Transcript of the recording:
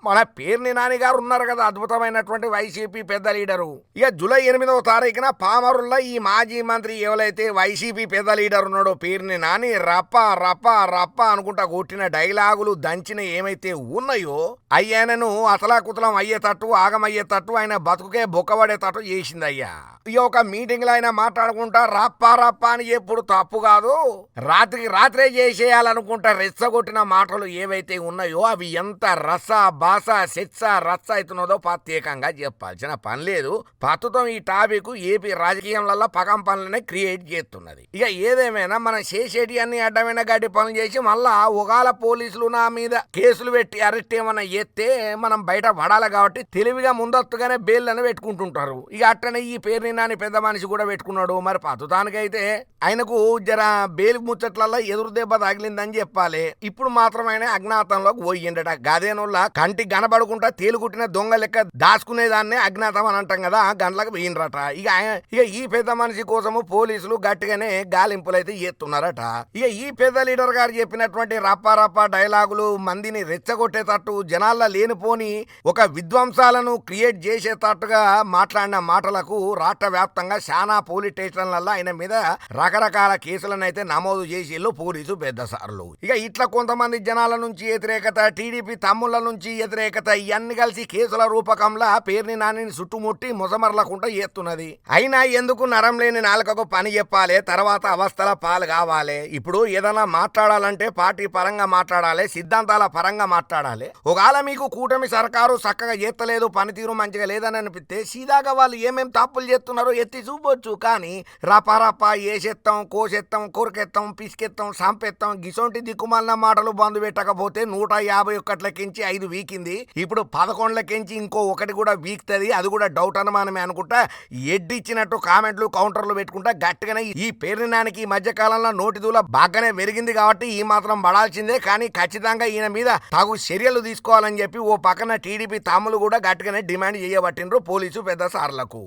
మన పేర్ని నాని గారు ఉన్నారు కదా, అద్భుతమైనటువంటి వైసీపీ పెద్ద లీడరు. ఇక జూలై 8వ తారీఖున పామరుల్లో ఈ మాజీ మంత్రి ఎవరైతే వైసీపీ పెద్ద లీడర్ ఉన్నాడో పేర్ని నాని రప్ప రప్ప రప్ప అనుకుంటా కొట్టిన డైలాగులు దంచిన ఏమైతే ఉన్నాయో అయ్యానను అతలాకుతలం అయ్యేటట్టు ఆగమయ్యేటట్టు ఆయన బతుకుకే బొక్కబడేటట్టు చేసింది అయ్యా. ఇక ఒక మీటింగ్ లో ఆయన మాట్లాడుకుంటా రప్ప రప్ప అని ఎప్పుడు తప్పు కాదు, రాత్రికి రాత్రే చేసేయాలనుకుంటా రెచ్చగొట్టిన మాటలు ఏవైతే ఉన్నాయో అవి ఎంత రస భాష శిక్ష రచ్చ అవుతున్నదో ప్రత్యేకంగా చెప్పాల్సిన పని లేదు. ప్రస్తుతం ఈ టాపిక్ ఏపీ రాజకీయంలో పగం పనులనే క్రియేట్ చేస్తున్నది. ఇక ఏదేమైనా మనం చేసేటి అన్ని అడ్డమైన గడ్డి పనులు చేసి మళ్ళా ఒకవేళ పోలీసులు నా మీద కేసులు పెట్టి అరెస్ట్ ఏమన్నా చేస్తే మనం బయట పడాలి కాబట్టి తెలివిగా ముందస్తుగానే బెయిల్లను పెట్టుకుంటుంటారు. ఇక అట్టనే ఈ పేరుని నాని పెద్ద మనిషి కూడా పెట్టుకున్నాడు. మరి ప్రస్తుతానికైతే ఆయనకు జర బెయిల్ ముచ్చట్లలో ఎదురు దెబ్బ తగిలిందని చెప్పాలి. ఇప్పుడు మాత్రం ఆయన అజ్ఞాతంలోకి పోయిండట. గదేనుల్లా కంటి గనబడుకుంటా తేలుకుట్టిన దొంగ లెక్క దాచుకునేదాన్నే అజ్ఞాతం అని అంటాం కదా, గంటలకు పోయిండ్రట. ఇక ఈ పెద్ద మనిషి కోసము పోలీసులు గట్టిగానే గాలింపులు అయితే చేస్తున్నారట. ఇక ఈ పెద్ద లీడర్ గారు చెప్పినటువంటి రప్ప డైలాగులు మందిని రెచ్చగొట్టేటట్టు జనాల్లో లేనిపోని ఒక విధ్వంసాలను క్రియేట్ చేసేటట్టుగా మాట్లాడిన మాటలకు రాష్ట్ర వ్యాప్తంగా చాలా పోలీస్ స్టేషన్లలో ఆయన మీద రకరకాల కేసులను అయితే నమోదు చేసిళ్ళు పోలీసు పెద్ద సార్లు. ఇక ఇట్లా కొంతమంది జనాల నుంచి వ్యతిరేకత, టీడీపీ తమ్ముళ్ల నుంచి వ్యతిరేకత ఇవన్నీ కలిసి కేసుల రూపకంలో పేరుని నానిని చుట్టుముట్టి ముసమరలకుండా చేస్తున్నది. అయినా ఎందుకు నరం లేని నాలుకకు పని చెప్పాలి, తర్వాత అవస్థల పాలు కావాలి. ఇప్పుడు ఏదైనా మాట్లాడాలంటే పార్టీ పరంగా మాట్లాడాలి, సిద్ధాంతాల పరంగా మాట్లాడాలి. ఒకవేళ మీకు కూటమి సర్కారు చక్కగా చేస్తలేదు, పనితీరు మంచిగా లేదని అనిపిస్తే సీదాగా వాళ్ళు ఏమేం తప్పులు చేస్తున్నారో ఎత్తి చూపొచ్చు. కానీ రపరప ఏసెత్తాం, కోసెత్తాం, కొరకెత్తాం, పిసికెత్తాం, సంపెత్తాం గిసొంటి దిక్కుమాలిన మాటలు బంధు పెట్టకపోతే 151కించి 5 వీకింది. ఇప్పుడు 11కించి ఇంకో 1 కూడా వీక్తుంది. అది కూడా డౌట్ అనుమానమే అనుకుంటా ఎడ్డిచ్చినట్టు కామెంట్లు కౌంటర్లు పెట్టుకుంటా గట్టిగానే ఈ పేరుని నానికి ఈ మధ్య కాలంలో నోటి దూల బాగానే పెరిగింది కాబట్టి ఈ మాత్రం పడాల్సిందే. కానీ ఖచ్చితంగా ఈయన మీద తగు చర్యలు తీసుకోవాలని చెప్పి ఓ పక్కన టీడీపీ తాములు కూడా గట్టిగానే డిమాండ్ చేయబట్టిండ్రు పోలీసు పెద్ద సార్లకు.